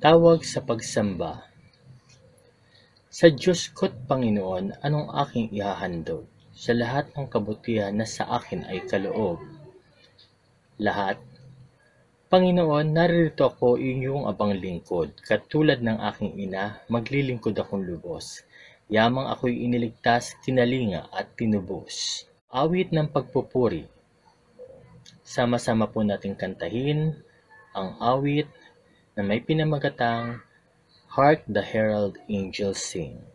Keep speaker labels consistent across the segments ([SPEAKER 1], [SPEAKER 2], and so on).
[SPEAKER 1] Tawag sa pagsamba. Sa Diyos ko't Panginoon, anong aking ihahandog? Sa lahat ng kabutihan na sa akin ay kaloob. Lahat. Panginoon, naririto ako inyong abang lingkod. Katulad ng aking ina, maglilingkod akong lubos. Yamang ako'y iniligtas, kinalinga at tinubos. Awit ng pagpupuri. Sama-sama po nating kantahin ang awit na may pinamagatang Hark the Herald Angels Sing.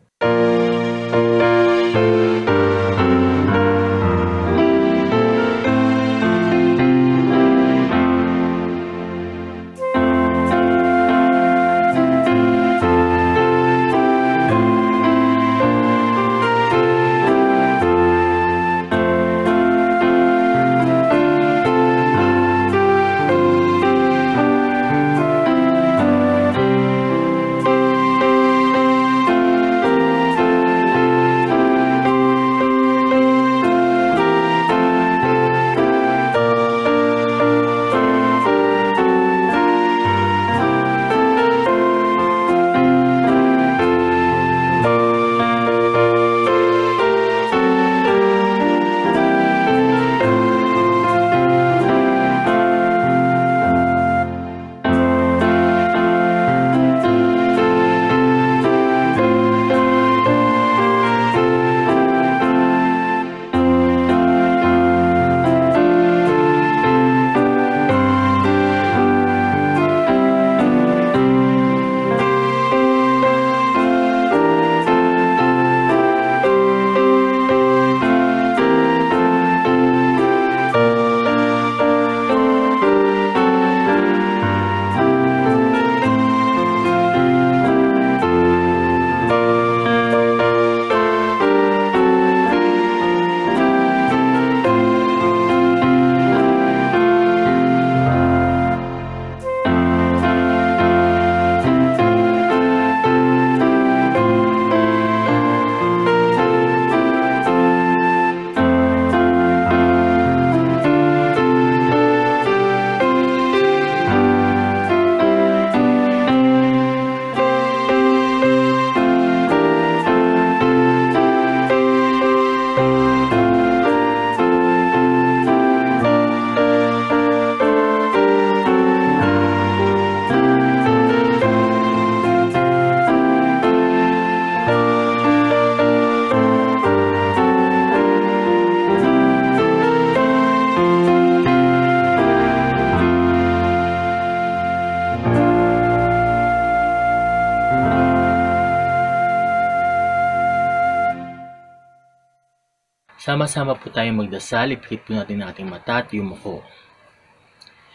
[SPEAKER 1] Sama-sama po tayong magdasal, ipikit po natin ang ating mata at yumuko.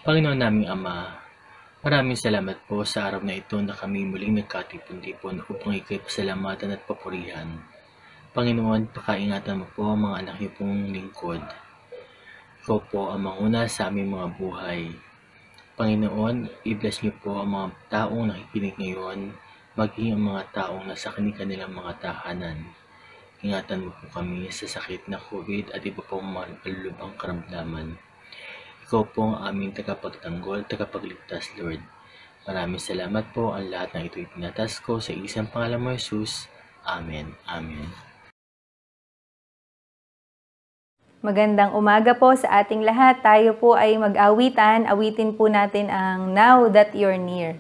[SPEAKER 1] Panginoon naming Ama, maraming salamat po sa araw na ito na kami muling nagkatipon-tipon upang ikay pasalamatan at papurihan. Panginoon, pakaingatan mo po ang mga anak niyo pong lingkod. Ikaw po ang manguna sa aming mga buhay. Panginoon, i-bless niyo po ang mga taong nakikinig ngayon, maging ang mga taong nasa kanilang mga tahanan. Ingatan mo po kami sa sakit na COVID at iba pong mga kalulubang karamdaman. Ikaw po ang aming tagapagtanggol, tagapagligtas, Lord. Maraming salamat po. Ang lahat ng ito itinatas ko sa isang pangalan mo, Jesus. Amen. Amen.
[SPEAKER 2] Magandang umaga po sa ating lahat. Tayo po ay mag-awitan. Awitin po natin ang Now That You're Near.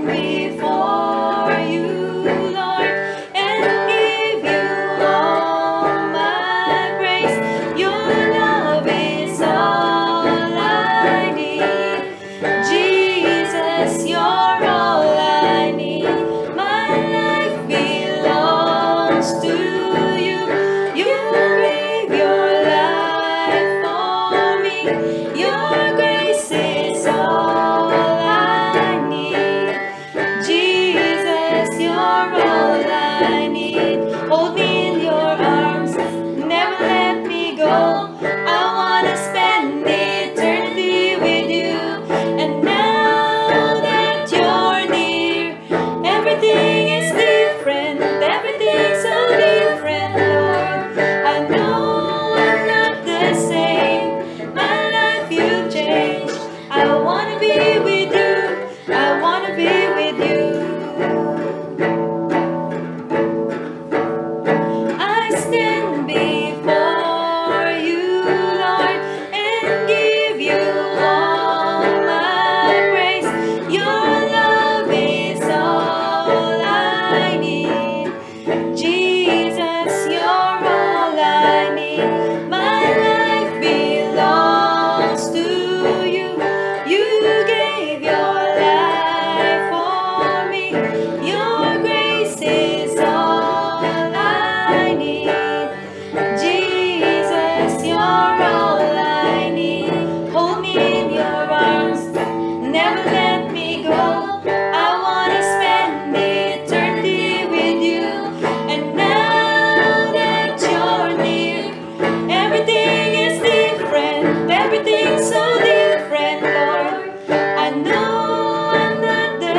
[SPEAKER 3] Before you, Lord, and give you all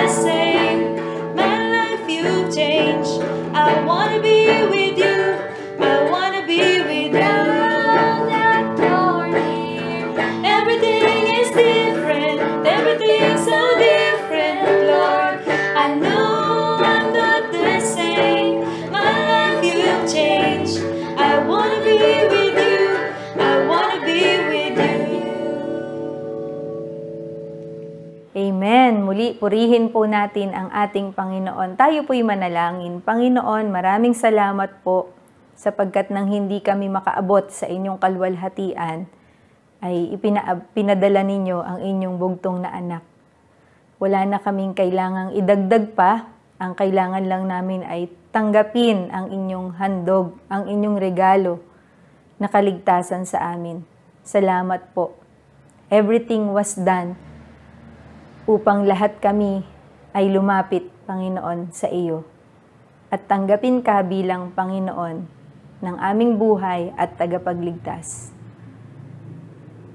[SPEAKER 2] the same. My life you've changed. I wanna be with you. I wanna be with you. Now that you're here, everything is different. Everything's so different, Lord. I know I'm not the same. My life you've changed. I wanna be with you. I wanna be with you. Amen. Muli, purihin po natin ang ating Panginoon. Tayo po'y manalangin. Panginoon, maraming salamat po sapagkat nang hindi kami makaabot sa inyong kalwalhatian, ay pinadala ninyo ang inyong bugtong na anak. Wala na kaming kailangang idagdag pa. Ang kailangan lang namin ay tanggapin ang inyong handog, ang inyong regalo na kaligtasan sa amin. Salamat po. Everything was done upang lahat kami ay lumapit, Panginoon, sa iyo at tanggapin ka bilang Panginoon ng aming buhay at tagapagligtas.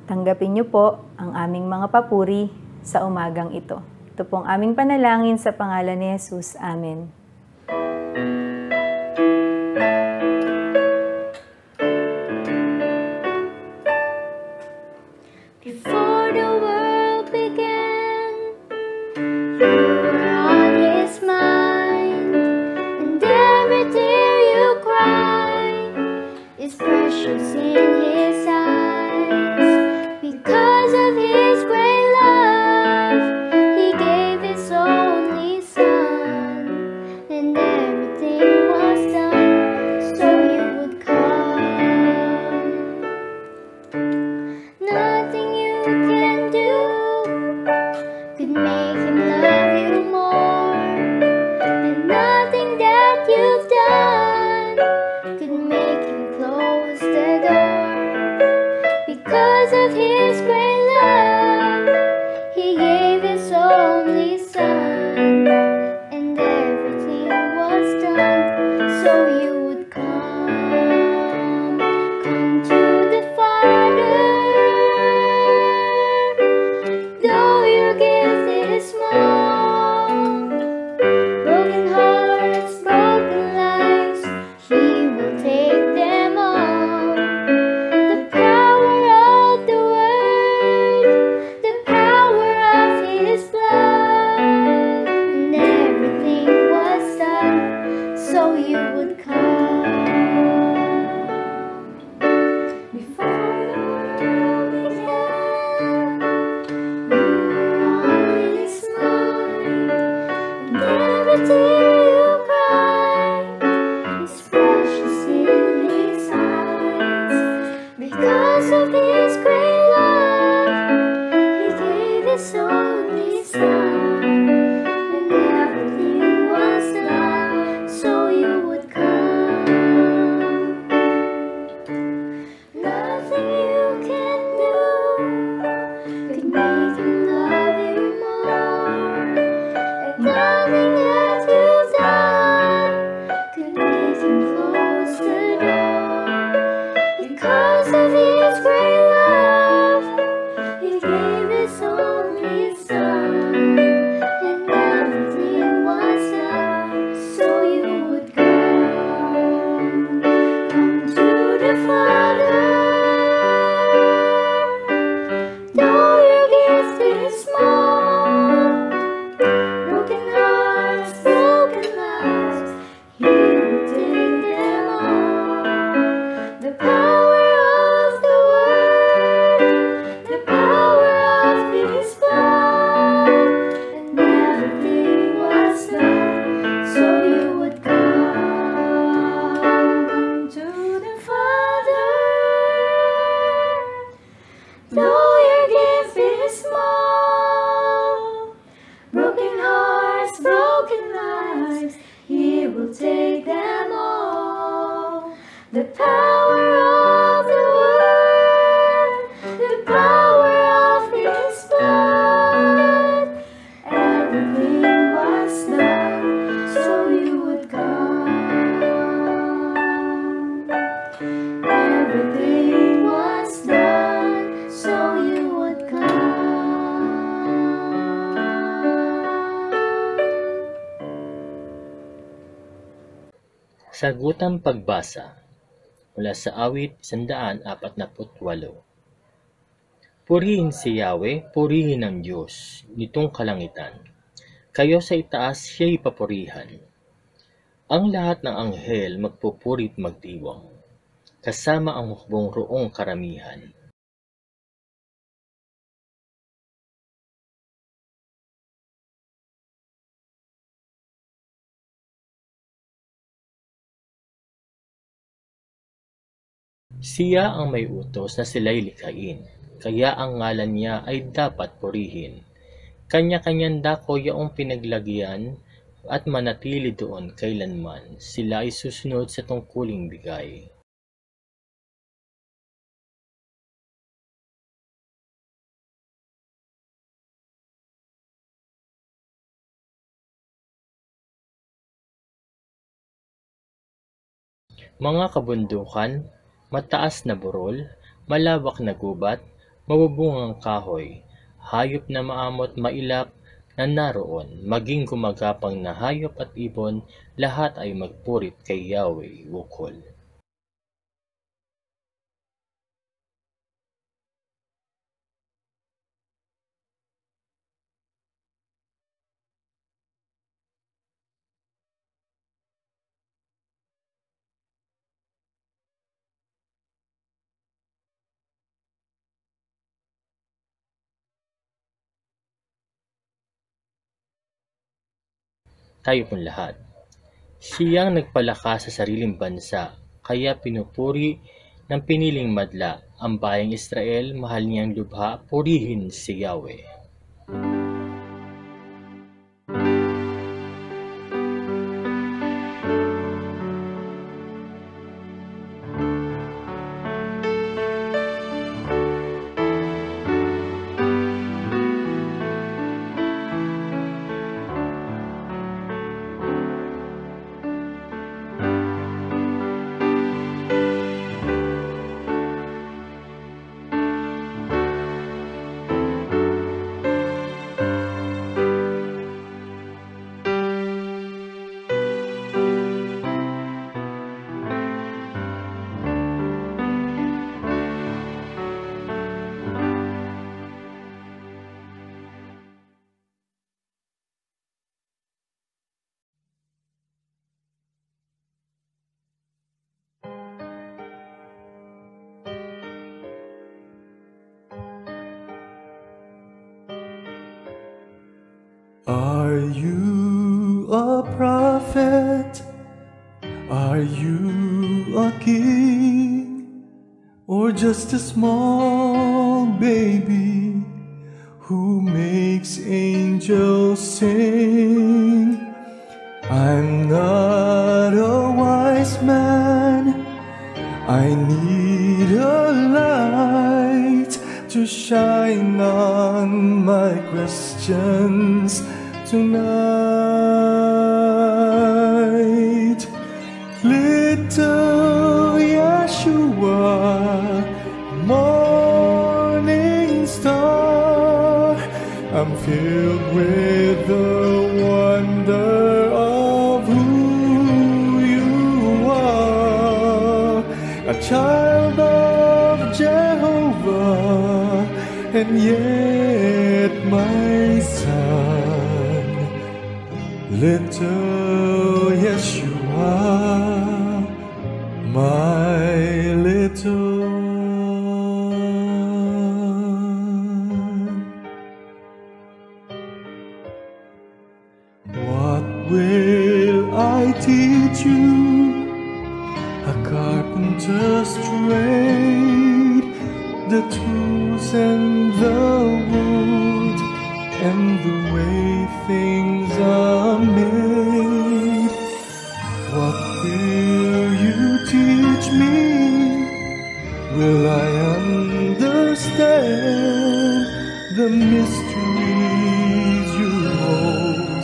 [SPEAKER 2] Tanggapin niyo po ang aming mga papuri sa umagang ito. Ito pong aming panalangin sa pangalan ni Jesus. Amen.
[SPEAKER 3] Before the world began, you were on His mind, and every tear you cry is precious in His eyes. Because of His great love, He gave His only Son, and everything was done so you would come. Nothing you can do could make Him love you more, and nothing that you've done could make Him close the door. Because of His great love, He gave His only Son, and everything was done so you would come. Come to the Father, though your gift is small. Broken hearts, broken lives, He will take them all. The power of the Word, the power of His blood, and everything was done so you would come. Before the world began, you were on
[SPEAKER 1] Sagutang pagbasa mula sa awit 148. Purihin si Yahweh, purihin ang Diyos, nitong kalangitan. Kayo sa itaas siya'y papurihan. Ang lahat ng anghel magpupurit magdiwang, kasama ang hukbong roong karamihan. Siya ang may utos na sila'y likhain, kaya ang ngalan niya ay dapat purihin. Kanya-kanyang dako yaong pinaglagyan at manatili doon kailanman. Sila ay susunod sa tungkuling bigay. Mga kabundukan, mataas na burol, malawak na gubat, mabubungang kahoy, hayop na maamot mailap na naroon, maging gumagapang na hayop at ibon, lahat ay magpurit kay Yahweh ukol. Tayo pong lahat. Siyang nagpalakas sa sariling bansa, kaya pinupuri ng piniling madla ang bayang Israel, mahal niyang lubha, purihin si Yahweh.
[SPEAKER 4] Are you a prophet? Are you a king? Or just a small baby who makes angels sing? I'm not a wise man. I need a light to shine on my questions tonight. Little Yeshua, morning star, I'm filled with the wonder of who you are, a child of Jehovah, and yet my son, little Yeshua, my little one. What will I teach you? A carpenter's trade, the tools and the wood, and the way things are made. What will you teach me? Will I understand the mysteries you hold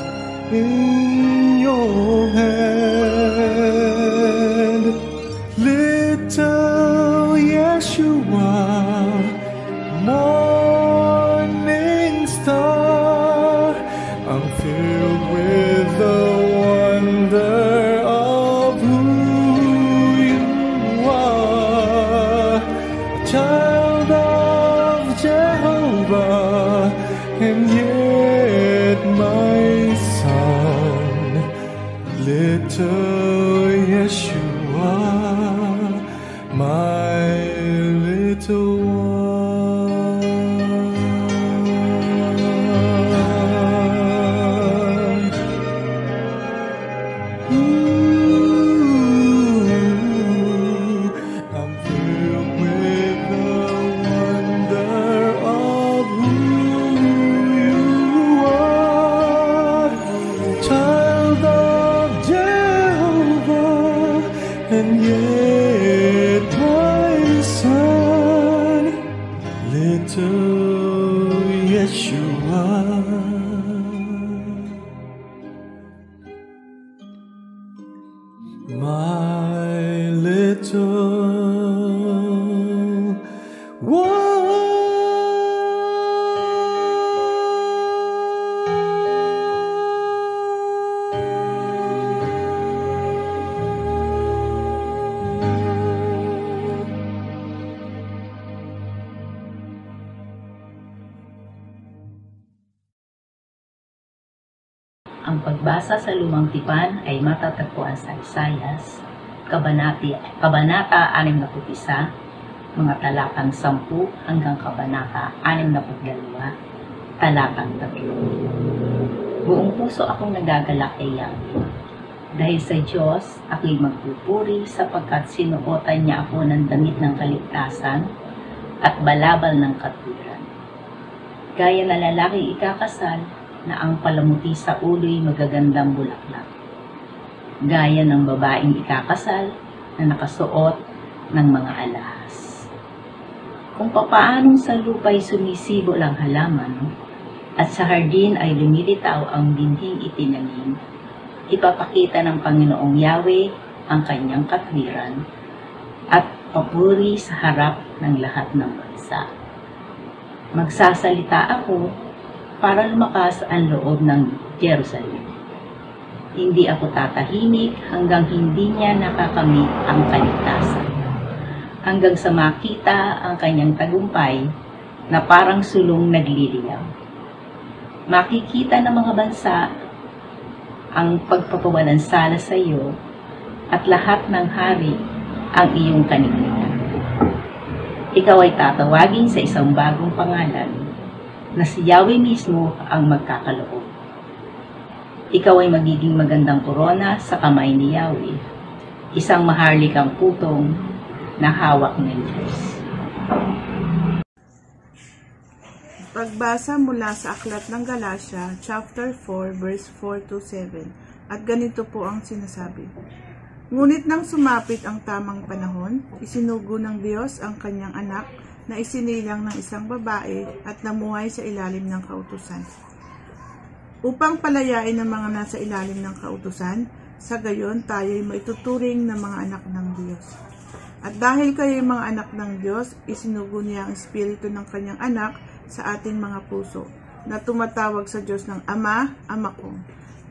[SPEAKER 4] in your hand? Little Yeshua, morning star, I'm filled with the and yet my son, little Yeshua, my little one. Ooh, I'm filled with the wonder of who you are, child of Jehovah, and yet my son, little Yeshua. My little
[SPEAKER 5] Ang pagbasa sa Lumang Tipan ay matatagpuan sa Isayas, Kabanata 61, mga talatang 10 hanggang Kabanata 62, talatang 3. Buong puso akong nagagalak kay Yahweh. Dahil sa Diyos, ako'y magpupuri sapagkat sinuotan niya ako ng damit ng kaligtasan at balabal ng katwiran. Gaya na lalaki ikakasal, na ang palamuti sa ulo'y magagandang bulaklak. Gaya ng babaeng ikakasal na nakasuot ng mga alahas. Kung papaanong sa lupa'y sumisibol ang halaman at sa hardin ay lumilitaw ang binhing itinanim, ipapakita ng Panginoong Yahweh ang kanyang katwiran at papuri sa harap ng lahat ng bansa. Magsasalita ako para lumakas ang loob ng Jerusalem. Hindi ako tatahimik hanggang hindi niya nakakamit ang kaligtasan. Hanggang sa makita ang kanyang tagumpay na parang sulong nagliliyaw. Makikita ng mga bansa ang pagpapawalansala sa iyo at lahat ng hari ang iyong kaniligan. Ikaw ay tatawagin sa isang bagong pangalan na si Yahweh mismo ang magkakaloob. Ikaw ay magiging magandang korona sa kamay ni Yahweh, isang maharlikang putong na hawak ng Diyos.
[SPEAKER 6] Pagbasa mula sa Aklat ng Galatia, chapter 4, verse 4-7, at ganito po ang sinasabi. Ngunit nang sumapit ang tamang panahon, isinugo ng Diyos ang kanyang anak na isinilang ng isang babae at namuhay sa ilalim ng kautusan. Upang palayain ang mga nasa ilalim ng kautusan, sa gayon tayo'y maituturing na mga anak ng Diyos. At dahil kayo'y mga anak ng Diyos, isinugo niya ang espiritu ng kanyang anak sa ating mga puso, na tumatawag sa Diyos ng Ama, Ama ko.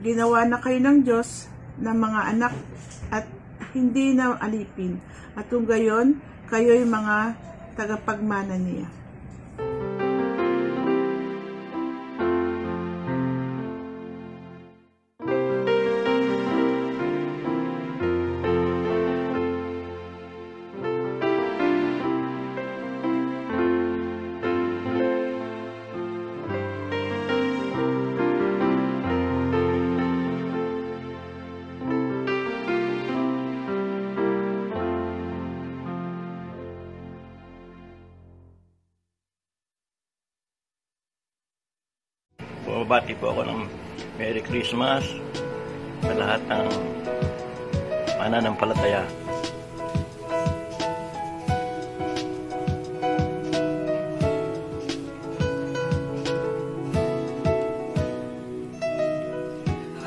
[SPEAKER 6] Ginawa na kayo ng Diyos na mga anak at hindi na alipin, at kung gayon, kayo'y mga tagapagmana niya.
[SPEAKER 7] Bumabati po ako ng Merry Christmas sa lahat ng mananampalataya.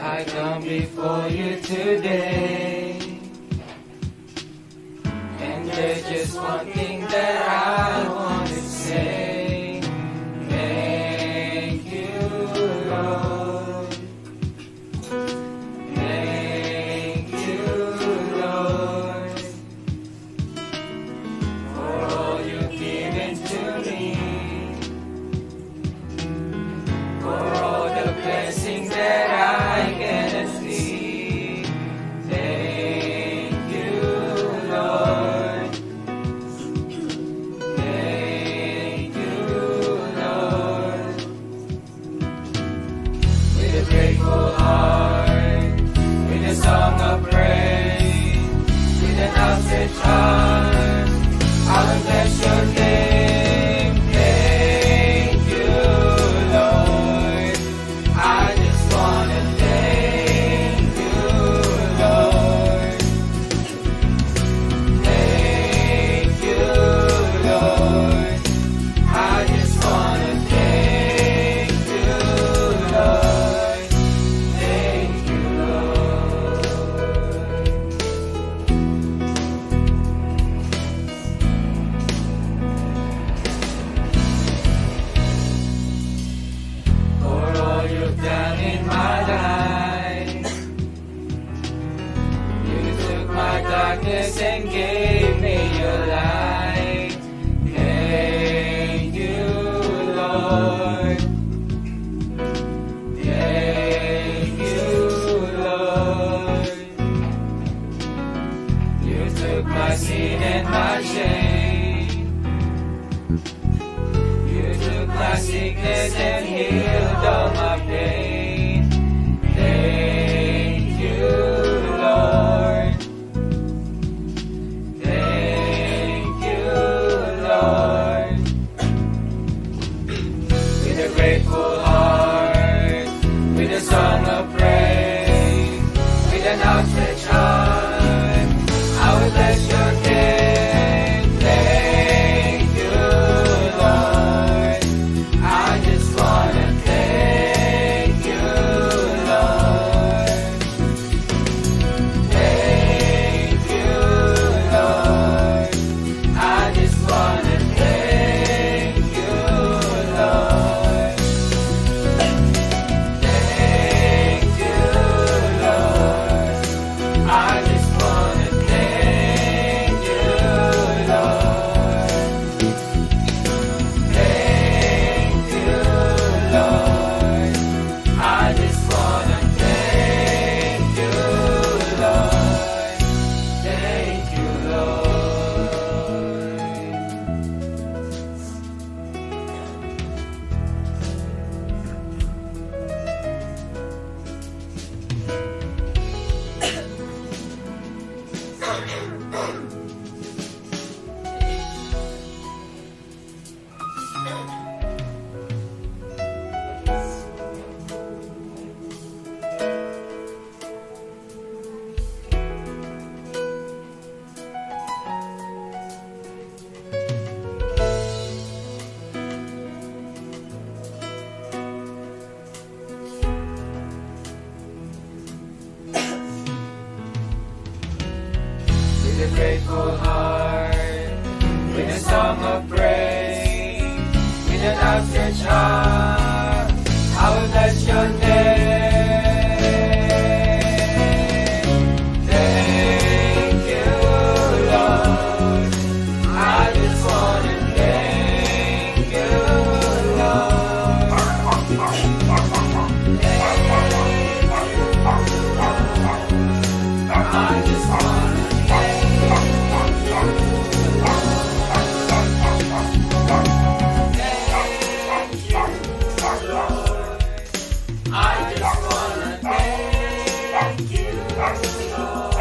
[SPEAKER 4] I come before you today, and there's just one thing that I want to say. a grateful heart, with a song of praise, with an outstretched arm, I will bless your name. Thank you, Lord. I just wanna thank you, Lord. Thank you, Lord. I just wanna thank you, Lord. Thank you, Lord. For all you've done in my life, you took my darkness and gave me your light. Thank you, Lord. Thank you, Lord. You took my sin and my shame. You took my sickness and healed all my pain. Thank you, Lord. Thank you, Lord. With a grateful heart, with a song of praise, with an outstretched arm, I will bless your name. Thank you, Lord. I just wanna thank you, Lord. Thank you, Lord. I just wanna thank you, Lord. Thank you, Lord. I just wanna thank you, Lord. Thank you, Lord. I just wanna thank you, Lord. Thank you, Lord. With a grateful heart, with a song of praise, with an outstretched arm, I will bless your name. Thank you, Lord. I just wanna thank you, Lord. I just wanna I just wanna thank you, Lord.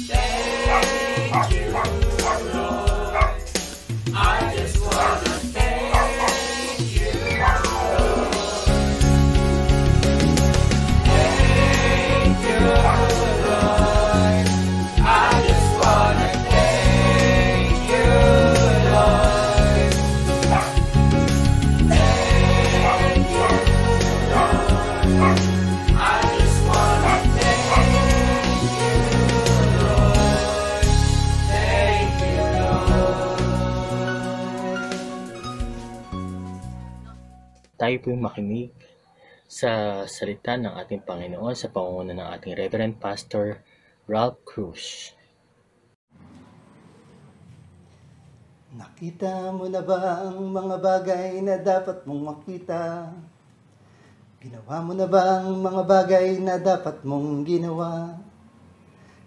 [SPEAKER 4] Thank you, Lord. I just wanna thank you, Lord. Thank you, Lord. I just wanna thank you, Lord. Thank you, Lord. I just wanna thank you, Lord. Thank you, Lord.
[SPEAKER 1] Tayo po'y makinig sa salita ng ating Panginoon sa pangunguna ng ating Reverend Pastor Ralph Cruz.
[SPEAKER 8] Nakita mo na ba ang mga bagay na dapat mong makita? Ginawa mo na ba ang mga bagay na dapat mong ginawa?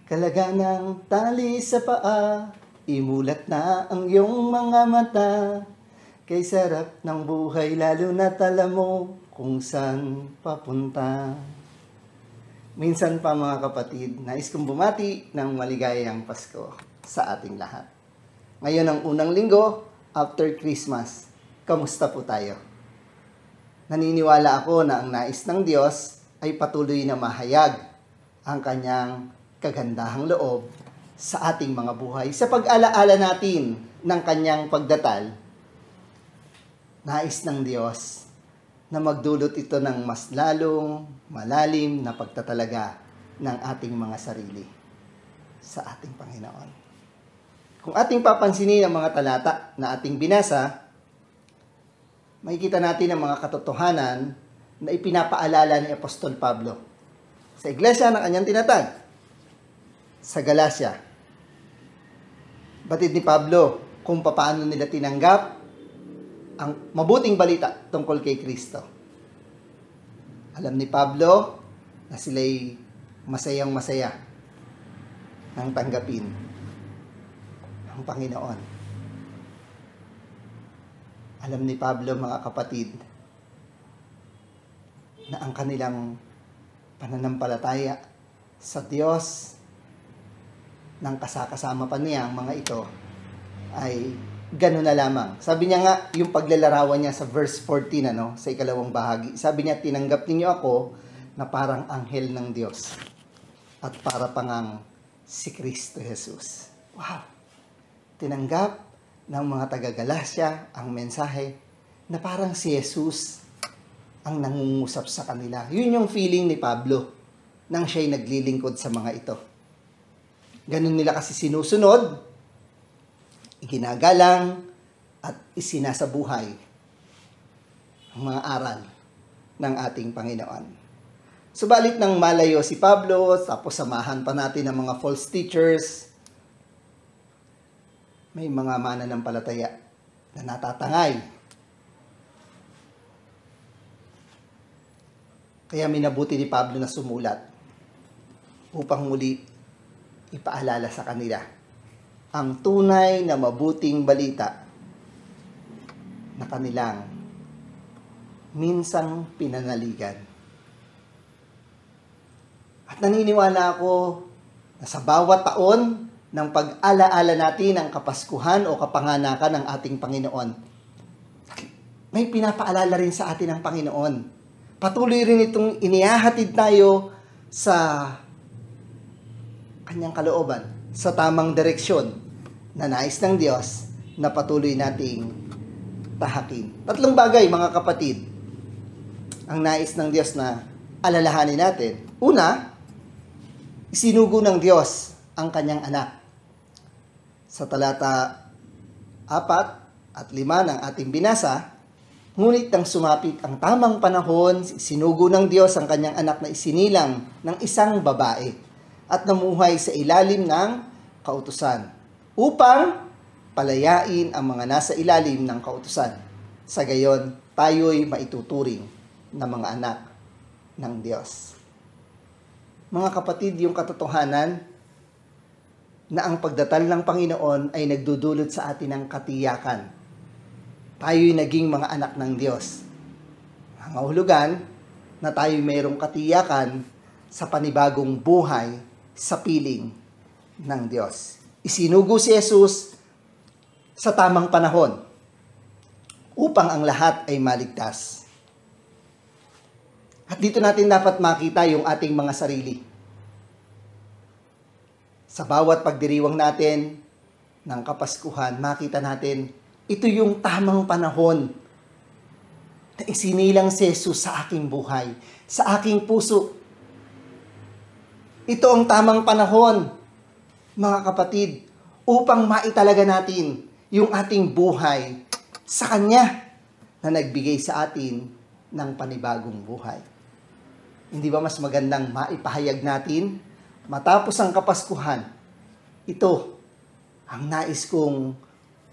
[SPEAKER 8] Kalaga ng tali sa paa, imulat na ang iyong mga mata. Kay sarap ng buhay, lalo na't alam mo kung saan papunta. Minsan pa mga kapatid, nais kong bumati ng maligayang Pasko sa ating lahat. Ngayon ang unang linggo, after Christmas, kamusta po tayo? Naniniwala ako na ang nais ng Diyos ay patuloy na mahayag ang kanyang kagandahang loob sa ating mga buhay. Sa pag-alaala natin ng kanyang pagdatal, nais ng Diyos na magdulot ito ng mas lalong malalim na pagtatalaga ng ating mga sarili sa ating Panginoon. Kung ating papansinin ang mga talata na ating binasa, makikita natin ang mga katotohanan na ipinapaalala ni Apostol Pablo sa iglesia ng kanyang tinatag sa Galacia. Batid ni Pablo kung paano nila tinanggap ang mabuting balita tungkol kay Kristo. Alam ni Pablo na sila'y masayang-masaya nang tanggapin ang Panginoon. Alam ni Pablo, mga kapatid, na ang kanilang pananampalataya sa Diyos ng kasakasama pa niya, ang mga ito, ay gano'n na lamang. Sabi niya nga, yung paglalarawan niya sa verse 14, sa ikalawang bahagi, sabi niya, tinanggap ninyo ako na parang anghel ng Diyos at para pangang si Kristo Jesus. Wow! Tinanggap ng mga taga-Galacia ang mensahe na parang si Jesus ang nangungusap sa kanila. Yun yung feeling ni Pablo nang siya'y naglilingkod sa mga ito. Ganun nila kasi sinusunod, ginagalang, at isinasabuhay ang mga aral ng ating Panginoon. Subalit nang malayo si Pablo, tapos samahan pa natin ang mga false teachers, may mga mananampalataya na natatangay. Kaya minabuti ni Pablo na sumulat upang muli ipaalala sa kanila ang tunay na mabuting balita na kanilang minsang pinanaligan. At naniniwala ako na sa bawat taon ng pag-alaala natin ang Kapaskuhan o kapanganakan ng ating Panginoon, may pinapaalala rin sa atin ang Panginoon. Patuloy rin itong inihahatid tayo sa kanyang kalooban, sa tamang direksyon na nais ng Diyos na patuloy nating tahakin. Tatlong bagay, mga kapatid, ang nais ng Diyos na alalahanin natin. Una, isinugo ng Diyos ang kanyang anak. Sa talata 4 at 5 ng ating binasa, ngunit nang sumapit ang tamang panahon, sinugo ng Diyos ang kanyang anak na isinilang ng isang babae at namuhay sa ilalim ng kautusan upang palayain ang mga nasa ilalim ng kautusan. Sa gayon, tayo'y maituturing na mga anak ng Diyos. Mga kapatid, yung katotohanan na ang pagdatal ng Panginoon ay nagdudulot sa atin ng katiyakan. Tayo'y naging mga anak ng Diyos. Ang mahulugan na tayo'y mayroong katiyakan sa panibagong buhay sa piling ng Diyos. Isinugo si Jesus sa tamang panahon upang ang lahat ay maligtas. At dito natin dapat makita yung ating mga sarili. Sa bawat pagdiriwang natin ng Kapaskuhan, makita natin, ito yung tamang panahon na isinilang si Jesus sa aking buhay, sa aking puso. Ito ang tamang panahon, mga kapatid, upang maitalaga natin yung ating buhay sa Kanya na nagbigay sa atin ng panibagong buhay. Hindi ba mas magandang maipahayag natin matapos ang Kapaskuhan? Ito ang nais kong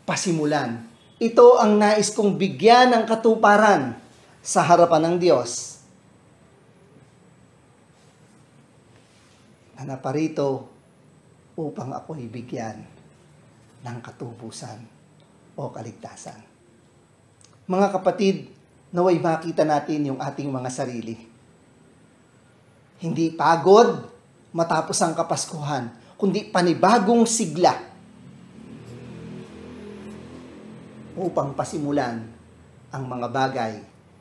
[SPEAKER 8] pasimulan. Ito ang nais kong bigyan ng katuparan sa harapan ng Diyos na naparito upang ako'y bigyan ng katubusan o kaligtasan. Mga kapatid, naway makita natin yung ating mga sarili. Hindi pagod matapos ang Kapaskuhan, kundi panibagong sigla upang pasimulan ang mga bagay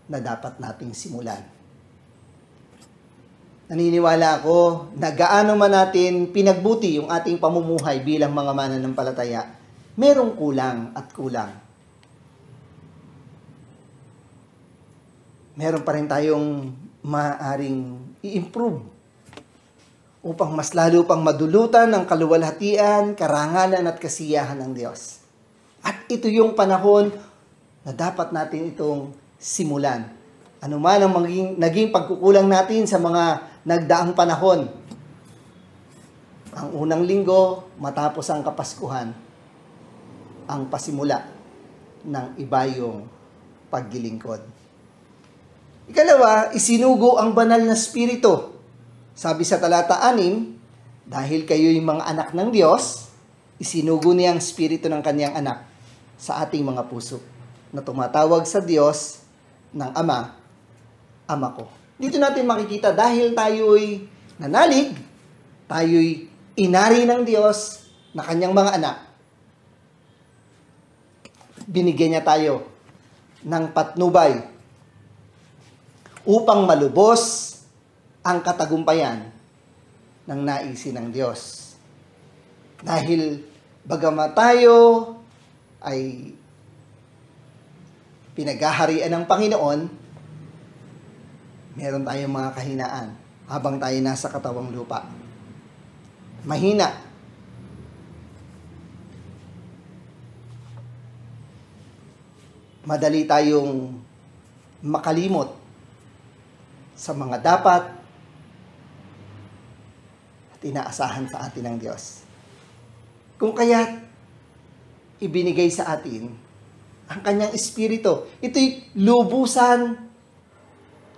[SPEAKER 8] na dapat nating simulan. Naniniwala ako na gaano man natin pinagbuti yung ating pamumuhay bilang mga mananampalataya, merong kulang at kulang. Meron pa rin tayong maaaring i-improve upang mas lalo pang madulutan ang kaluwalhatian, karangalan at kasiyahan ng Diyos. At ito yung panahon na dapat natin itong simulan. Ano man ang naging pagkukulang natin sa mga nagdaang panahon. Ang unang linggo, matapos ang Kapaskuhan, ang pasimula ng ibayong paglilingkod. Ikalawa, isinugo ang banal na spirito. Sabi sa talata 6, dahil kayo'y mga anak ng Diyos, isinugo niya ang spirito ng kanyang anak sa ating mga puso, na tumatawag sa Diyos ng Ama, Ama ko. Dito natin makikita dahil tayo'y nanalig, tayo'y inari ng Diyos na kanyang mga anak. Binigyan niya tayo ng patnubay upang malubos ang katagumpayan ng naisin ng Diyos. Dahil bagamat tayo ay pinaghaharian ng Panginoon, meron tayong mga kahinaan habang tayo nasa katawang lupa. Mahina. Madali tayong makalimot sa mga dapat at inaasahan sa atin ng Diyos. Kung kaya't ibinigay sa atin ang kanyang espiritu. Ito'y lubusan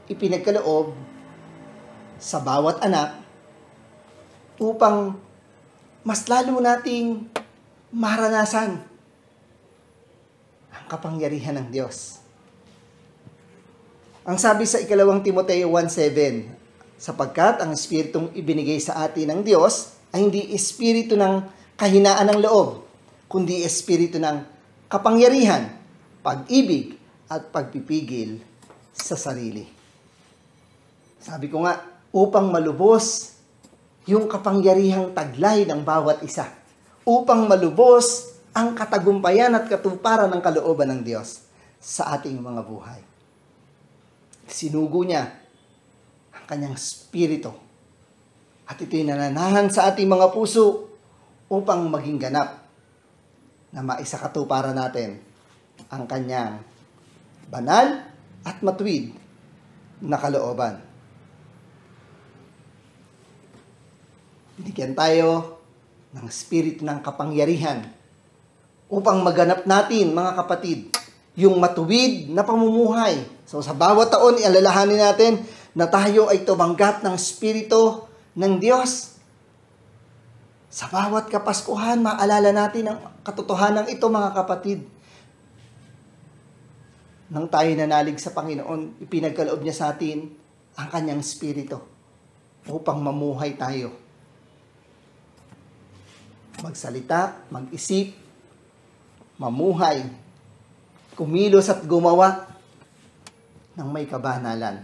[SPEAKER 8] ipinagkaloob sa bawat anak upang mas lalo nating maranasan ang kapangyarihan ng Diyos. Ang sabi sa 2 Timoteo 1:7, sapagkat ang espiritong ibinigay sa atin ng Diyos ay hindi espiritu ng kahinaan ng loob, kundi espiritu ng kapangyarihan, pag-ibig at pagpipigil sa sarili. Sabi ko nga, upang malubos yung kapangyarihang taglay ng bawat isa. Upang malubos ang katagumpayan at katuparan ng kalooban ng Diyos sa ating mga buhay. Sinugo niya ang kanyang spirito. At ito'y nananahan sa ating mga puso upang maging ganap na maisakatuparan natin ang kanyang banal at matuwid na kalooban. Binigyan tayo ng espiritu ng kapangyarihan upang maganap natin, mga kapatid, yung matuwid na pamumuhay. So sa bawat taon, ialalahanin natin na tayo ay tumanggap ng espiritu ng Diyos. Sa bawat Kapaskuhan, maalala natin ang katotohanan ito, mga kapatid. Nang tayo nanalig sa Panginoon, ipinagkaloob niya sa atin ang kanyang espiritu upang mamuhay tayo. Magsalita, mag-isip, mamuhay, kumilos at gumawa ng may kabanalan,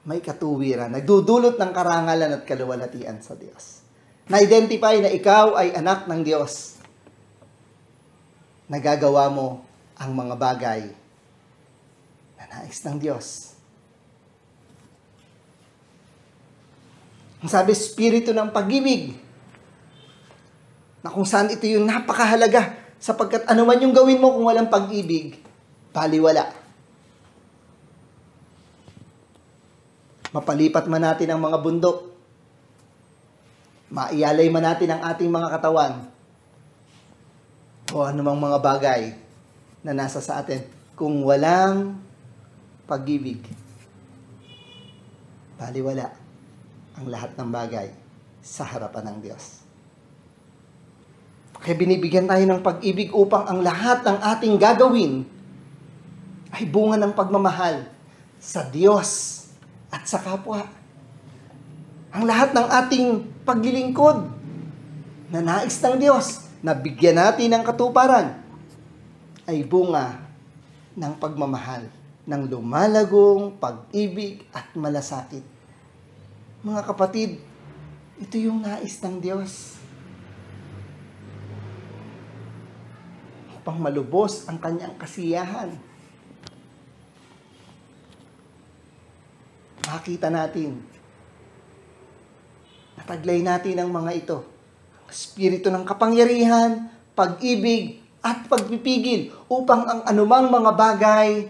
[SPEAKER 8] may katuwiran, nagdudulot ng karangalan at kaluwalhatian sa Diyos. Na-identify na ikaw ay anak ng Diyos. Nagagawa mo ang mga bagay na nais ng Diyos. Ang sabi, espiritu ng pag-ibig, na kung saan ito yung napakahalaga, sapagkat ano man yung gawin mo kung walang pag-ibig, baliwala. Mapalipat man natin ang mga bundok, maialay man natin ang ating mga katawan, o anumang mga bagay na nasa sa atin, kung walang pag-ibig, baliwala ang lahat ng bagay sa harapan ng Diyos. Kaya binibigyan tayo ng pag-ibig upang ang lahat ng ating gagawin ay bunga ng pagmamahal sa Diyos at sa kapwa. Ang lahat ng ating paglilingkod na nais ng Diyos na bigyan natin ng katuparan ay bunga ng pagmamahal, ng lumalagong pag-ibig at malasakit. Mga kapatid, ito yung nais ng Diyos. Upang malubos ang kanyang kasiyahan. Makita natin, nataglay natin ang mga ito. Ang espiritu ng kapangyarihan, pag-ibig, at pagpipigil upang ang anumang mga bagay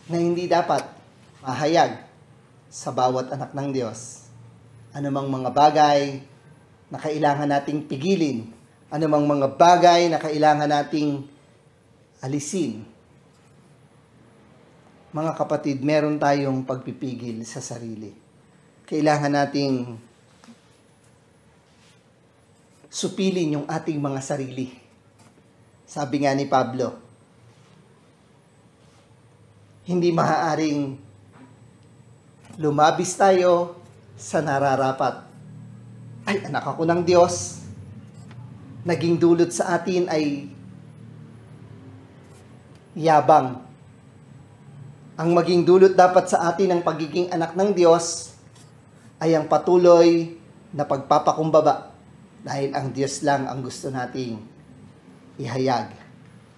[SPEAKER 8] na hindi dapat mahayag sa bawat anak ng Diyos. Anumang mga bagay na kailangan nating pigilin, anumang mga bagay na kailangan nating alisin. Mga kapatid, meron tayong pagpipigil sa sarili. Kailangan nating supilin yung ating mga sarili. Sabi nga ni Pablo, hindi maaaring lumabis tayo sa nararapat. Ay, anak ako ng Diyos, naging dulot sa atin ay yabang. Ang maging dulot dapat sa atin ng pagiging anak ng Diyos ay ang patuloy na pagpapakumbaba dahil ang Diyos lang ang gusto nating ihayag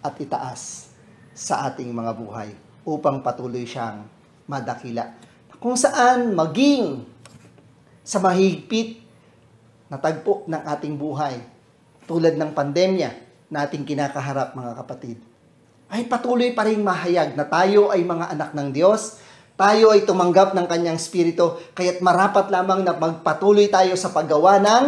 [SPEAKER 8] at itaas sa ating mga buhay upang patuloy siyang madakila. Kung saan maging sa mahigpit na tagpo ng ating buhay, tulad ng pandemya na ating kinakaharap, mga kapatid, ay patuloy pa rin mahayag na tayo ay mga anak ng Diyos, tayo ay tumanggap ng Kanyang Espiritu, kaya't marapat lamang na magpatuloy tayo sa paggawa ng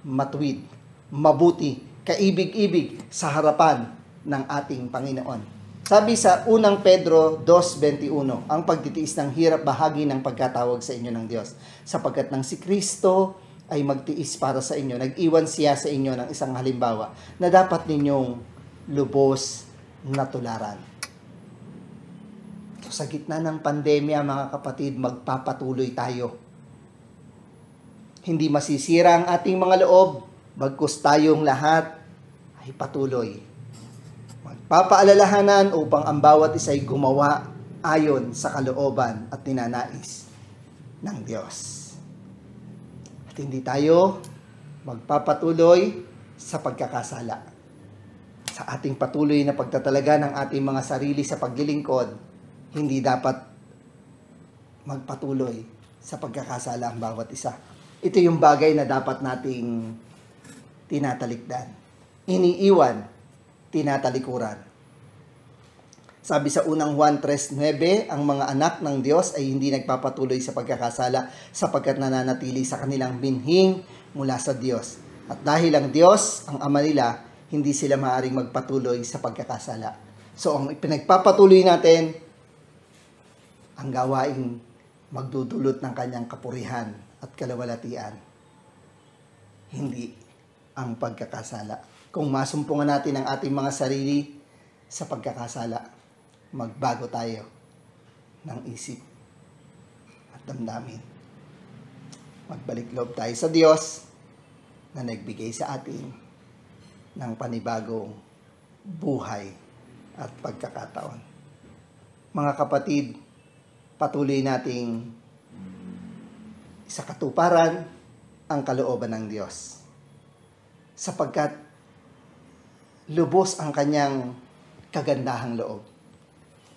[SPEAKER 8] matuwid, mabuti, kaibig-ibig sa harapan ng ating Panginoon. Sabi sa unang Pedro 2:21, ang pagtitiis ng hirap bahagi ng pagkatawag sa inyo ng Diyos, sapagkat nang si Kristo ay magtiis para sa inyo, nag-iwan siya sa inyo ng isang halimbawa na dapat ninyong lubos na tularan. So, sa gitna ng pandemya, mga kapatid, magpapatuloy tayo. Hindi masisira ang ating mga loob, bagkus tayong lahat ay patuloy. Magpapaalalahanan upang ang bawat isa'y gumawa ayon sa kalooban at ninanais ng Diyos. At hindi tayo magpapatuloy sa pagkakasala. Sa ating patuloy na pagtatalaga ng ating mga sarili sa paglilingkod, hindi dapat magpatuloy sa pagkakasala ang bawat isa. Ito yung bagay na dapat nating tinatalikdan. Iniiwan, tinatalikuran. Sabi sa unang Juan 3:9, ang mga anak ng Diyos ay hindi nagpapatuloy sa pagkakasala sapagkat nananatili sa kanilang binhing mula sa Diyos. At dahil ang Diyos, ang Ama nila, hindi sila maaaring magpatuloy sa pagkakasala. So, ang pinagpapatuloy natin, ang gawaing magdudulot ng kanyang kapurihan at kalawalatian. Hindi ang pagkakasala. Kung masumpungan natin ang ating mga sarili sa pagkakasala, magbago tayo ng isip at damdamin. Magbalik loob tayo sa Diyos na nagbigay sa atin ng panibagong buhay at pagkakataon. Mga kapatid, patuloy nating sa katuparan ang kalooban ng Diyos. Sapagkat lubos ang kanyang kagandahang loob.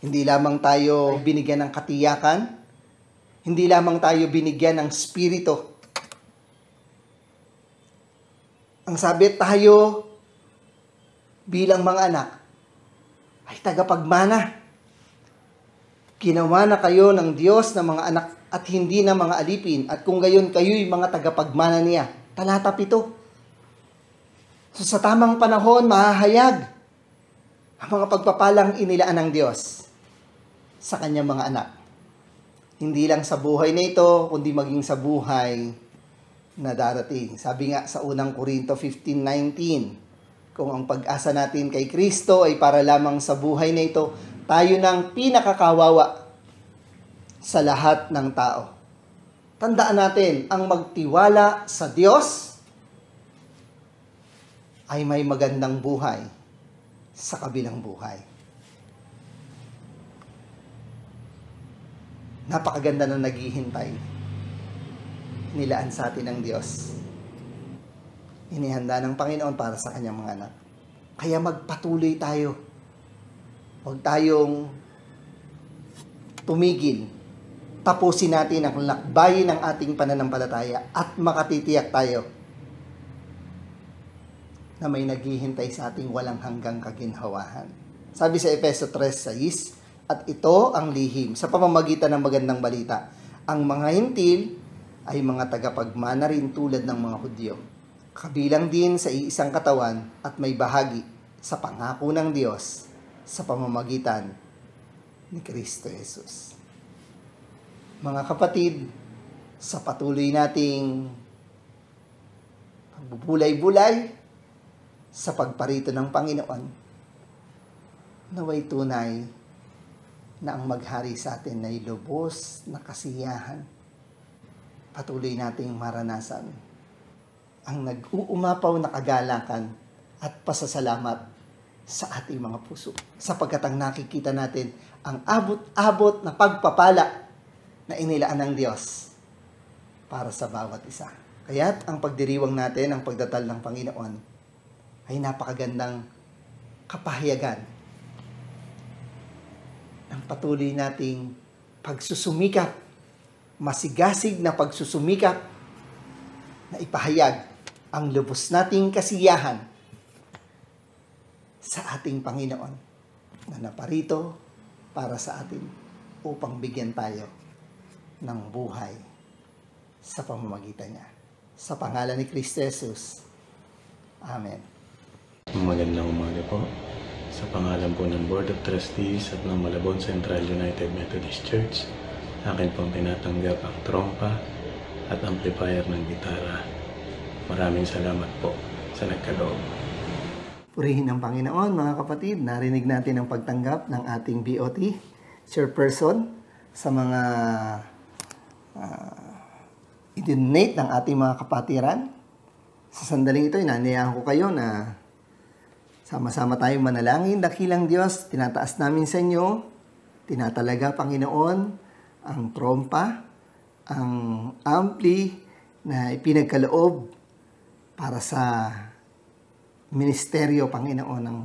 [SPEAKER 8] Hindi lamang tayo binigyan ng katiyakan, hindi lamang tayo binigyan ng spirito. Ang sabi, tayo bilang mga anak ay tagapagmana. Ginawa na kayo ng Diyos na mga anak at hindi na mga alipin, at kung gayon kayo'y mga tagapagmana niya. Talata 7. So sa tamang panahon, mahahayag ang mga pagpapalang inilaan ng Diyos sa kanyang mga anak. Hindi lang sa buhay na ito, kundi maging sa buhay na darating. Sabi nga sa unang Korinto 15:19, kung ang pag-asa natin kay Kristo ay para lamang sa buhay na ito, tayo ng pinakakawawa sa lahat ng tao. Tandaan natin, ang magtiwala sa Diyos ay may magandang buhay sa kabilang buhay. Napakaganda na naghihintay. Nilaan sa atin ng Diyos. Inihanda ng Panginoon para sa kanyang mga anak. Kaya magpatuloy tayo. Huwag tayong tumigil. Tapusin natin ang lakbayin ng ating pananampalataya at makatitiyak tayo na may naghihintay sa ating walang hanggang kaginhawahan. Sabi sa Efeso 3:6, at ito ang lihim sa pamamagitan ng magandang balita. Ang mga hintil ay mga tagapagmana rin tulad ng mga Hudyo. Kabilang din sa iisang katawan at may bahagi sa pangako ng Diyos sa pamamagitan ni Kristo Jesus. Mga kapatid, sa patuloy nating pagbubulay-bulay sa pagparito ng Panginoon, naway tunay na ang maghari sa atin ay lubos na kasiyahan. Patuloy nating maranasan ang nag-uumapaw na kagalakan at pasasalamat sa ating mga puso. Sapagkat ang nakikita natin ang abot-abot na pagpapala na inilaan ng Diyos para sa bawat isa. Kaya't ang pagdiriwang natin, ang pagdatal ng Panginoon, ay napakagandang kapahayagan ng patuloy nating pagsusumikap, masigasig na pagsusumikap na ipahayag ang lubos nating kasiyahan sa ating Panginoon na naparito para sa atin upang bigyan tayo ng buhay sa pamamagitan niya. Sa pangalan ni Kristo Jesus. Amen.
[SPEAKER 1] Magandang umaga po. Sa pangalan po ng Board of Trustees at ng Malabon Central United Methodist Church, akin pong tinatanggap ang trompa at amplifier ng gitara. Maraming salamat po sa nagkaloob.
[SPEAKER 8] Purihin ang Panginoon, mga kapatid. Narinig natin ang pagtanggap ng ating BOT chairperson sa mga i-donate ng ating mga kapatiran. Sa sandaling ito, inanayahan ko kayo na sama-sama tayong manalangin. Dakilang Diyos, tinataas namin sa inyo, tinatalaga, Panginoon, ang trompa, ang ampli na ipinagkaloob para sa ministeryo, Panginoon, ng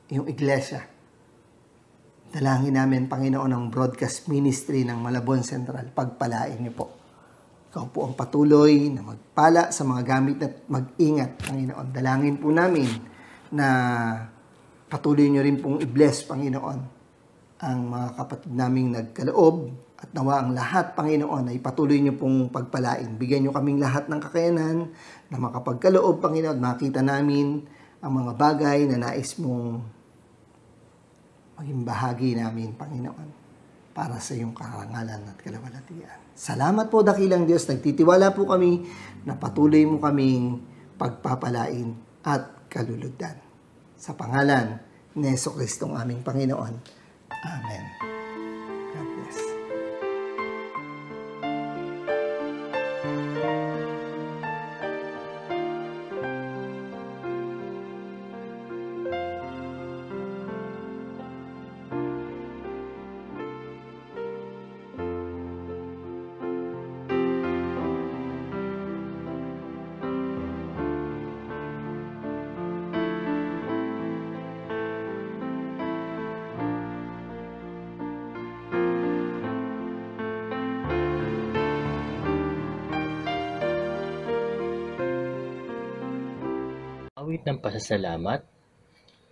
[SPEAKER 8] iyong iglesia. Dalangin namin, Panginoon, ang broadcast ministry ng Malabon Central. Pagpalain niyo po. Ikaw po ang patuloy na magpala sa mga gamit at mag-ingat, Panginoon. Dalangin po namin na patuloy niyo rin pong i-bless, Panginoon, ang mga kapatid naming nagkaloob at nawa ang lahat, Panginoon, ay patuloy niyo pong pagpalain. Bigyan niyo kaming lahat ng kakayanan na makapagkaloob, Panginoon. Makita namin ang mga bagay na nais mong maging bahagi namin, Panginoon, para sa iyong karangalan at kalawalatian. Salamat po, dakilang Diyos. Nagtitiwala po kami na patuloy mo kaming pagpapalain at kalulugdan. Sa pangalan ni Jesucristo ang aming Panginoon. Amen. God bless.
[SPEAKER 1] Awit ng pasasalamat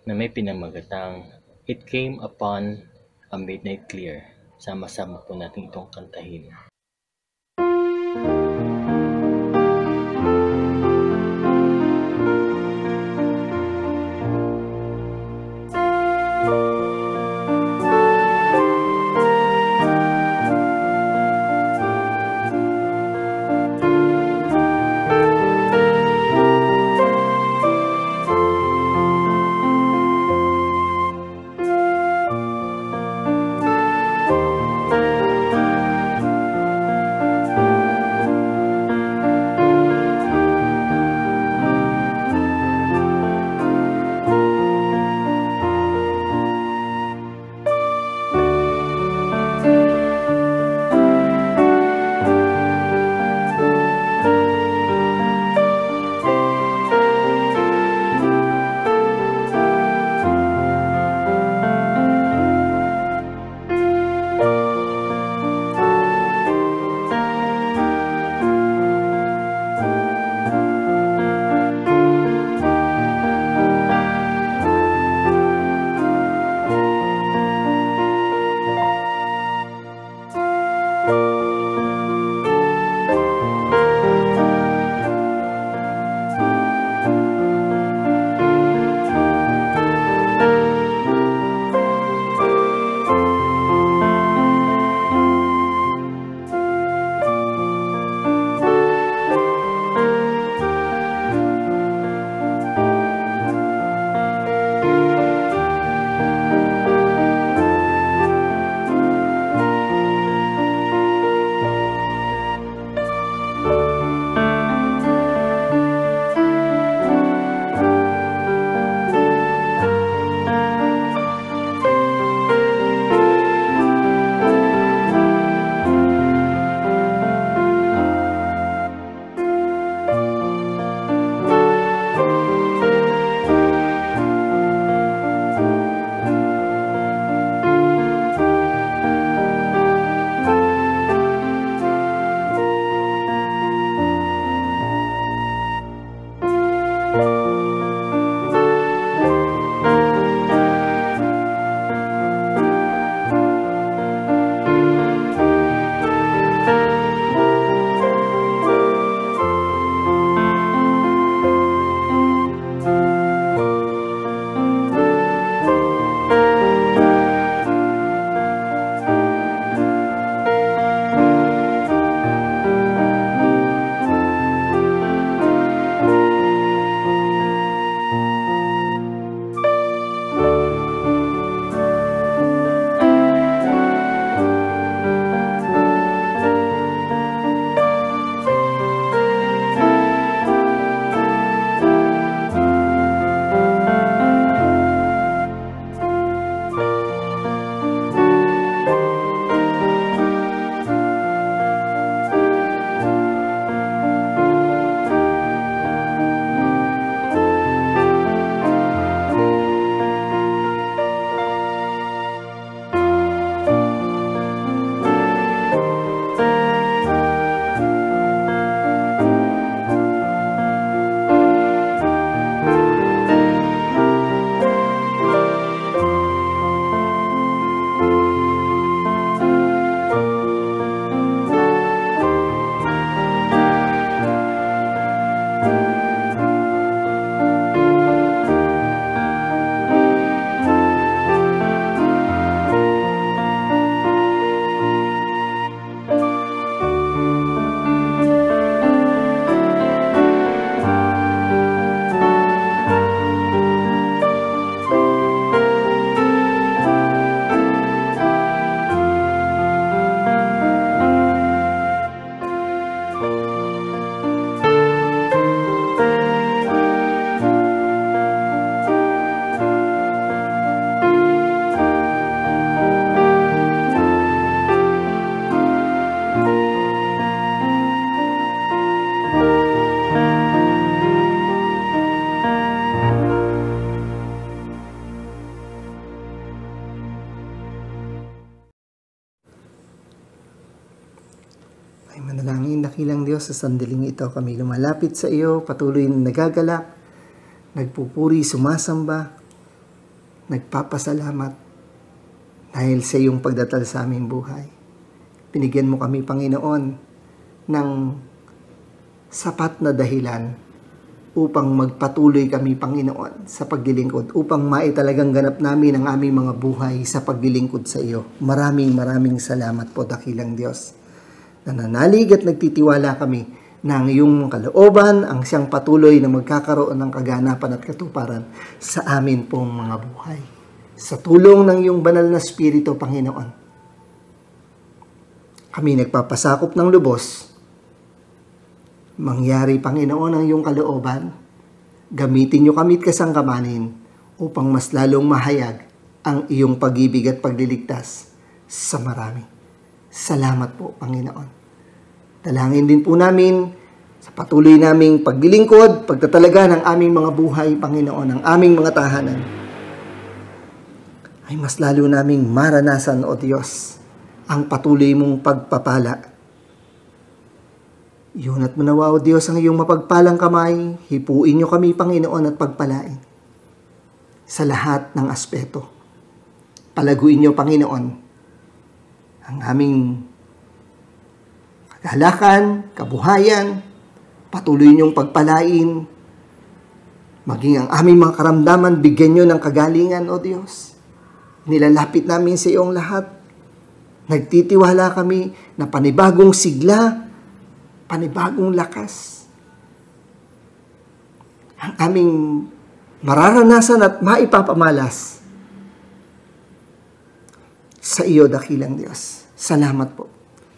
[SPEAKER 1] na may pinamagatang It Came Upon a Midnight Clear. Sama-sama po natin itong kantahin.
[SPEAKER 8] Ay manalangin, dakilang Diyos, sa sandaling ito kami lumalapit sa iyo, patuloy na nagagalak, nagpupuri, sumasamba, nagpapasalamat dahil sa iyong pagdatal sa aming buhay. Binigyan mo kami, Panginoon, ng sapat na dahilan upang magpatuloy kami, Panginoon, sa paglilingkod, upang maitalagang ganap namin ang aming mga buhay sa paglilingkod sa iyo. Maraming salamat po, dakilang Diyos. Nananalig at nagtitiwala kami na ang iyong kalooban ang siyang patuloy na magkakaroon ng kaganapan at katuparan sa amin pong mga buhay. Sa tulong ng iyong banal na Espiritu, Panginoon, kami nagpapasakop ng lubos. Mangyari, Panginoon, ang iyong kalooban. Gamitin niyo kami at kasangkamanin upang mas lalong mahayag ang iyong pag-ibig at pagliligtas sa marami. Salamat po, Panginoon. Dalangin din po namin sa patuloy naming paglilingkod, pagtatalaga ng aming mga buhay, Panginoon, ng aming mga tahanan, ay mas lalo naming maranasan, O Diyos, ang patuloy mong pagpapala. Yun at manawa, O Diyos, ang iyong mapagpalang kamay, hipuin niyo kami, Panginoon, at pagpalain sa lahat ng aspeto. Palaguin niyo, Panginoon, ang aming kagalakan, kabuhayan, patuloy niyong pagpalain, maging ang aming mga karamdaman, bigyan niyo ng kagalingan, O Diyos. Nilalapit namin sa iyong lahat. Nagtitiwala kami na panibagong sigla, panibagong lakas ang aming mararanasan at maipapamalas sa iyo, dakilang Diyos. Salamat po.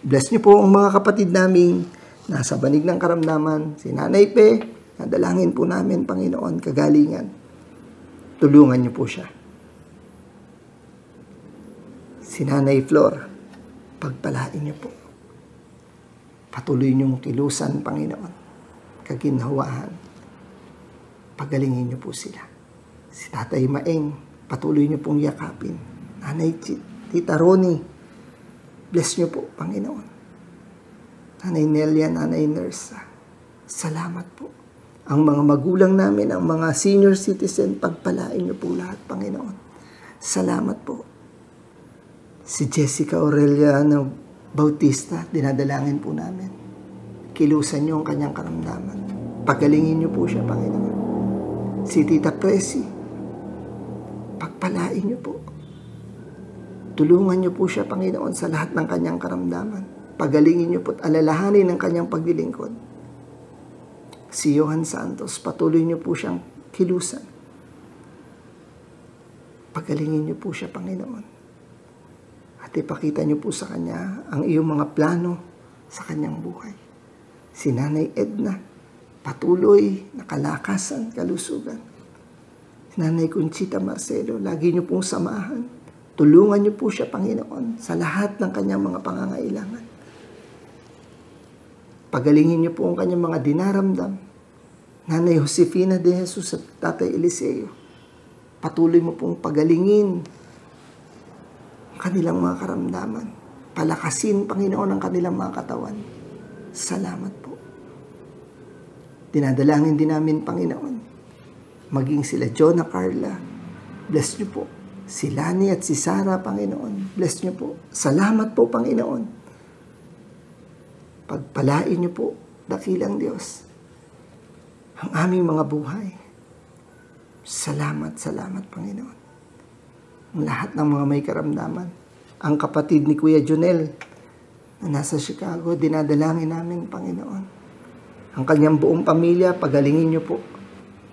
[SPEAKER 8] Bless niyo po ang mga kapatid naming nasa banig ng karamdaman. Si Nanay Pe, nadalangin po namin, Panginoon, kagalingan. Tulungan niyo po siya. Si Nanay Flor, pagpalain niyo po. Patuloy niyong kilusan, Panginoon, kaginhawaan. Pagalingin niyo po sila. Si Tatay Maeng, patuloy niyo pong yakapin. Nanay Tita Ronnie, bless niyo po, Panginoon. Nanay Nelia, Nanay Nersa, salamat po. Ang mga magulang namin, ang mga senior citizen, pagpalain niyo po lahat, Panginoon. Salamat po. Si Jessica Aurelia Bautista, dinadalangin po namin. Kilusan niyo ang kanyang karamdaman. Pagalingin niyo po siya, Panginoon. Si Tita Presi, pagpalain niyo po. Tulungan niyo po siya, Panginoon, sa lahat ng kanyang karamdaman. Pagalingin niyo po at alalahanin ang kanyang paglilingkod. Si Johan Santos, patuloy niyo po siyang kilusan. Pagalingin niyo po siya, Panginoon. At ipakita niyo po sa kanya ang iyong mga plano sa kanyang buhay. Si Nanay Edna, patuloy na kalakasan, kalusugan. Si Nanay Conchita Marcelo, lagi niyo pong samahan. Tulungan niyo po siya, Panginoon, sa lahat ng kanyang mga pangangailangan. Pagalingin niyo po ang kanyang mga dinaramdam. Nanay Josefina de Jesus at Tatay Eliseo, patuloy mo pong pagalingin ang kanilang mga karamdaman. Palakasin, Panginoon, ang kanilang mga katawan. Salamat po. Dinadalangin din namin, Panginoon, maging sila Jonah Carla, bless niyo po. Si Lani at si Sarah, Panginoon, bless niyo po. Salamat po, Panginoon. Pagpalain niyo po, dakilang Diyos, ang aming mga buhay. Salamat, Panginoon. Ang lahat ng mga may karamdaman. Ang kapatid ni Kuya Junel na nasa Chicago, dinadalangin namin, Panginoon. Ang kanyang buong pamilya, pagalingin niyo po.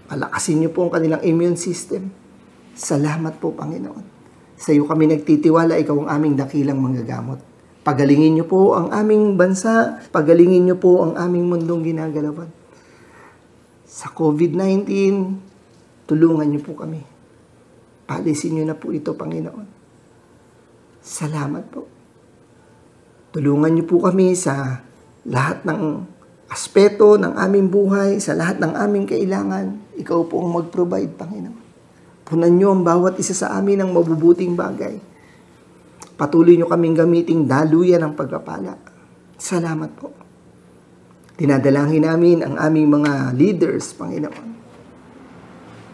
[SPEAKER 8] Palakasin niyo po ang kanilang immune system. Salamat po, Panginoon. Sa iyo kami nagtitiwala, ikaw ang aming dakilang manggagamot. Pagalingin niyo po ang aming bansa, pagalingin niyo po ang aming mundong ginagalawan. Sa COVID-19, tulungan niyo po kami. Palisin niyo na po ito, Panginoon. Salamat po. Tulungan niyo po kami sa lahat ng aspeto ng aming buhay, sa lahat ng aming kailangan. Ikaw po ang mag-provide, Panginoon. Punan niyo ang bawat isa sa amin ng mabubuting bagay. Patuloy niyo kaming gamiting daluyan ng pagpapala. Salamat po. Dinadalangin namin ang aming mga leaders, Panginoon,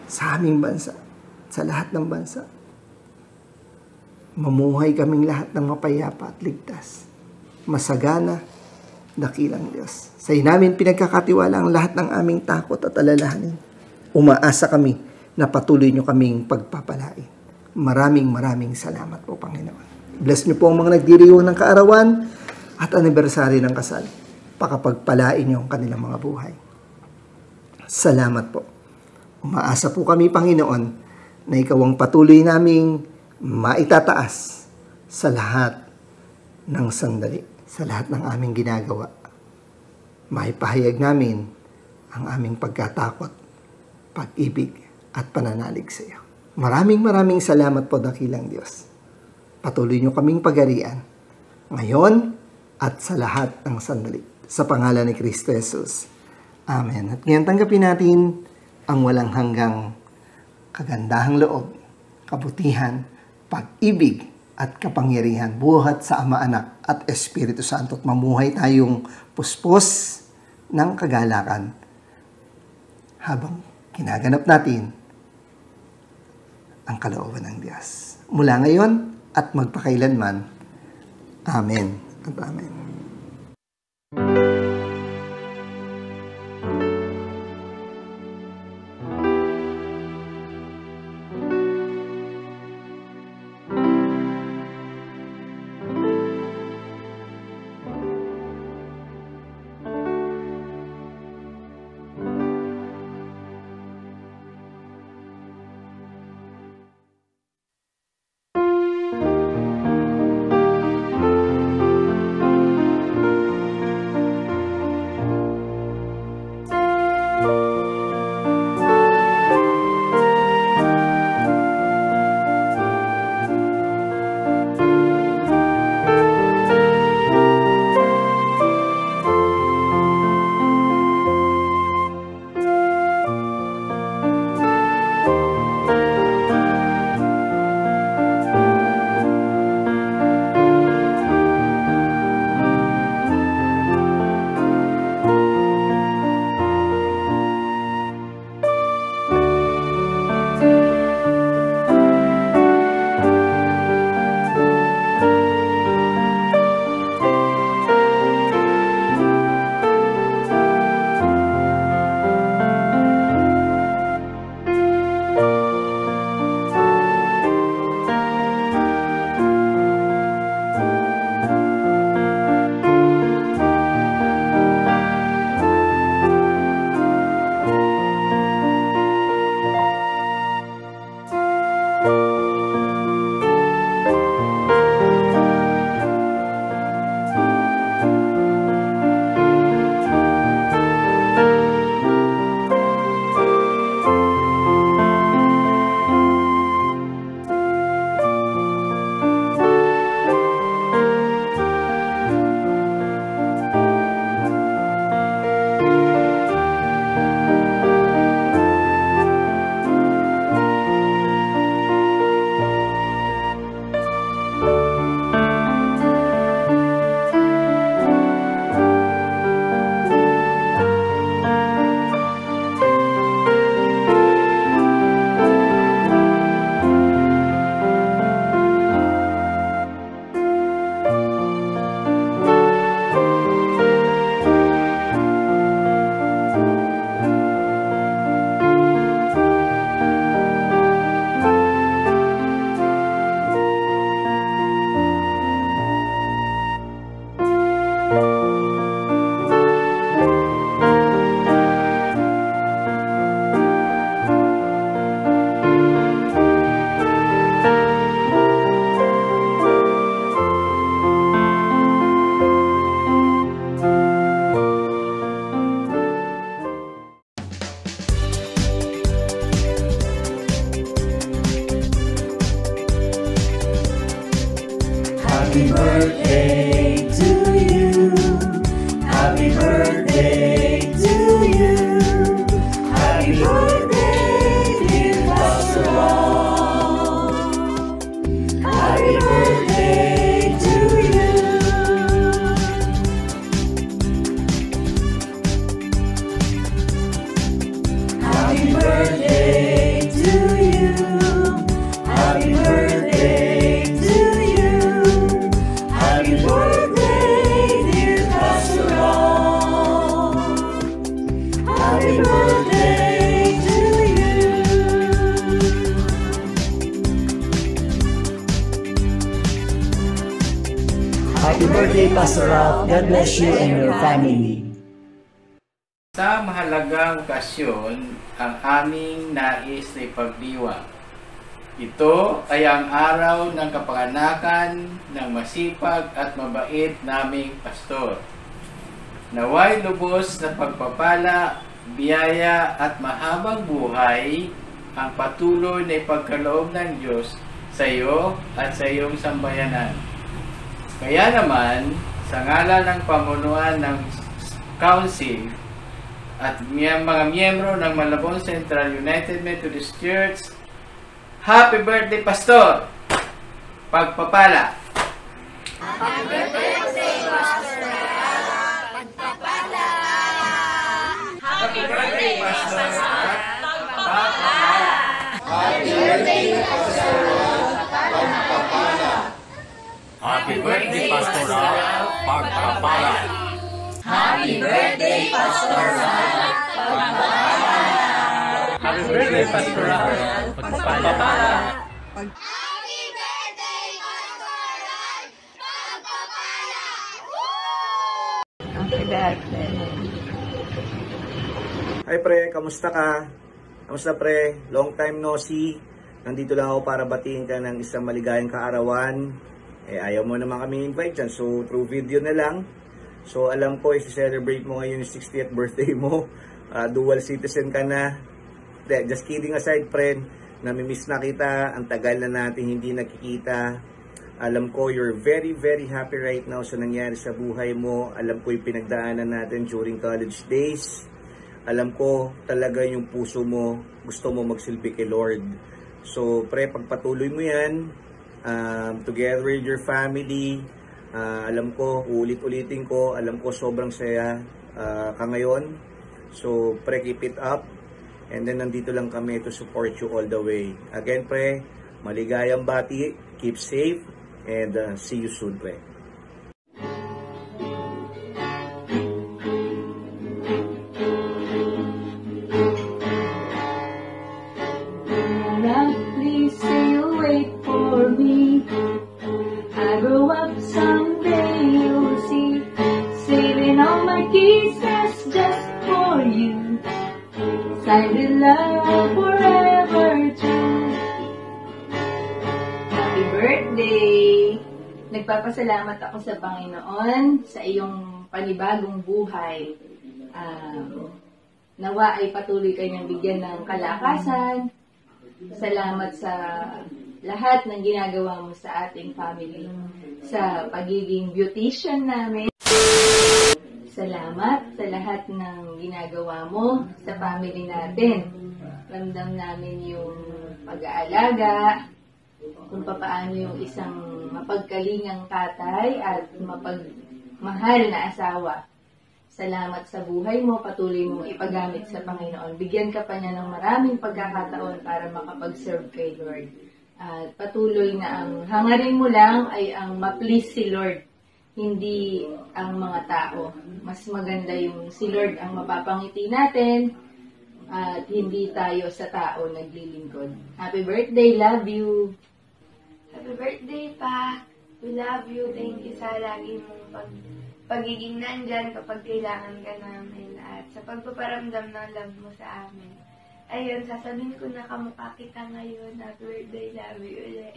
[SPEAKER 8] sa aming bansa, sa lahat ng bansa. Mamuhay kaming lahat ng mapayapa at ligtas. Masagana, dakilang Diyos. Sa iyo namin pinagkakatiwala ang lahat ng aming takot at alalahanin. Umaasa kami na patuloy niyo kaming pagpapalain. Maraming salamat po, Panginoon. Bless niyo po ang mga nagdiriwang ng kaarawan at anibersaryo ng kasal. Pakapagpalain niyo ang kanilang mga buhay. Salamat po. Umaasa po kami, Panginoon, na ikaw ang patuloy naming maitataas sa lahat ng sandali, sa lahat ng aming ginagawa. Maipahayag namin ang aming pagkatakot, pag-ibig at pananalig sa iyo. Maraming salamat po, dakilang Diyos. Patuloy niyo kaming pagarian ngayon at sa lahat ng sandali. Sa pangalan ni Kristo Jesus. Amen. At ngayon tanggapin natin ang walang hanggang kagandahang loob, kabutihan, pag-ibig at kapangyarihan buhat sa Ama, Anak at Espiritu Santo at mamuhay tayong puspos ng kagalakan habang ginaganap natin ang kalooban ng Diyos. Mula ngayon at magpakailanman. Amen at amen.
[SPEAKER 4] Happy birthday to you. Happy birthday to you. Happy birthday, dear Pastor Ron. Happy birthday to you.
[SPEAKER 9] Happy birthday, Pastor Ralph. God bless you and your family.
[SPEAKER 10] Sa mahalagang okasyon, ang aming nais na ipagdiwang. Ito ay ang araw ng kapanganakan ng masipag at mabait naming pastor. Naway lubos na pagpapala, biyaya at mahabang buhay ang patuloy na ipagkaloob ng Diyos sa iyo at sa iyong sambayanan. Kaya naman, sa ngalan ng pamunuan ng Council at mga miyembro ng Malabon Central United Methodist Church, Happy birthday, Pastor! Pagpapala!
[SPEAKER 3] Happy birthday, Pastor! Pagpapala!
[SPEAKER 10] Happy birthday, Pastor! Pagpapala!
[SPEAKER 3] Happy birthday, Pastor! Pagpapala!
[SPEAKER 7] Happy birthday, Pastor Ralph. Pagpapala.
[SPEAKER 3] Happy birthday, Pastor! Pagpapala!
[SPEAKER 1] Happy birthday, Pastor Ralph. Pagpapala.
[SPEAKER 3] Happy birthday, Pastor! Pagpapala!
[SPEAKER 2] Happy birthday.
[SPEAKER 11] Hi pre, kamusta ka? Kamusta pre? Long time no see. Nandito lang ako para batiin ka ng isang maligayang kaarawan. Ayaw mo naman kami invite dyan, so through video na lang. So alam ko, i-celebrate mo ngayon yung 60th birthday mo. Dual citizen ka na. Just kidding aside, friend. Namimiss na kita. Ang tagal na natin hindi nakikita. Alam ko, you're very, very happy right now sa nangyari sa buhay mo. Alam ko yung pinagdaanan natin during college days. Alam ko talaga yung puso mo, gusto mo magsilbi kay Lord. So, pre, pagpatuloy mo yan, together with your family, alam ko, ulit-ulitin ko, alam ko sobrang saya ka ngayon. So, pre, keep it up. And then, nandito lang kami to support you all the way. Again, pre, maligayang bati, keep safe, and see you soon, pre.
[SPEAKER 5] Please stay awake for me. I grow up someday, you'll see. Saving all my kisses just for you. Signed in love forever true. Happy birthday! Nagpapasalamat ako sa Panginoon sa iyong panibagong buhay. Nawa ay patuloy kanyang bigyan ng kalakasan. Salamat sa lahat ng ginagawa mo sa ating family, sa pagiging beautician namin. Salamat sa lahat ng ginagawa mo sa family natin. Ramdam namin yung pag-aalaga, kung paano yung isang mapagkalingang tatay at mapagmahal na asawa. Salamat sa buhay mo, patuloy mong ipagamit sa Panginoon. Bigyan ka pa niya ng maraming pagkakataon para makapag-serve kay Lord. At patuloy na ang hangarin mo lang ay ang ma-please si Lord, hindi ang mga tao. Mas maganda yung si Lord ang mapapangiti natin at hindi tayo sa tao naglilingkod. Happy birthday, love you!
[SPEAKER 12] Happy birthday, Pa! We love you. Thank you sa lagi mong pagiging nandyan kapag kailangan ka namin at sa pagpaparamdam ng love mo sa amin. Ayun, sasabihin ko na kamukha kita ngayon. Happy birthday, love you ulit.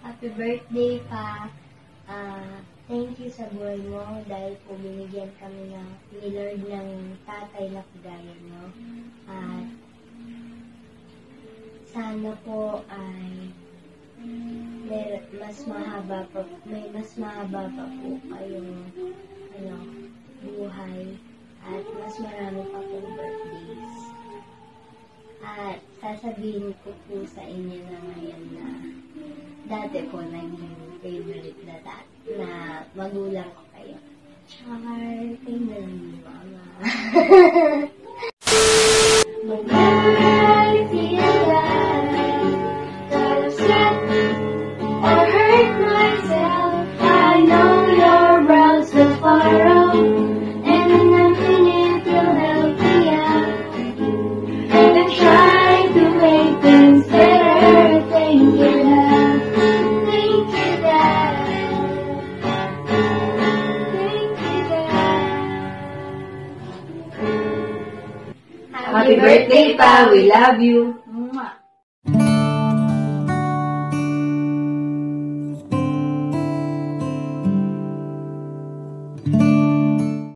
[SPEAKER 3] Happy birthday, Pa. Thank you sa buhay mo dahil po binigyan kami ni Lord ng tatay na kagaya mo. At sana po ay may mas mahaba pa po kayong buhay at mas marami pa pong birthdays. At sasabihin ko po sa inyo na ngayon na dati po naging favorite na magulang ko kayo. Char, tingnan mo, Mama. I feel that upset or hurt myself, I know your brows will furrow, and nothing will help me out. And I'm trying to make things better. Thank you, Dad. Thank you, Dad.
[SPEAKER 2] Happy birthday pa! We love you!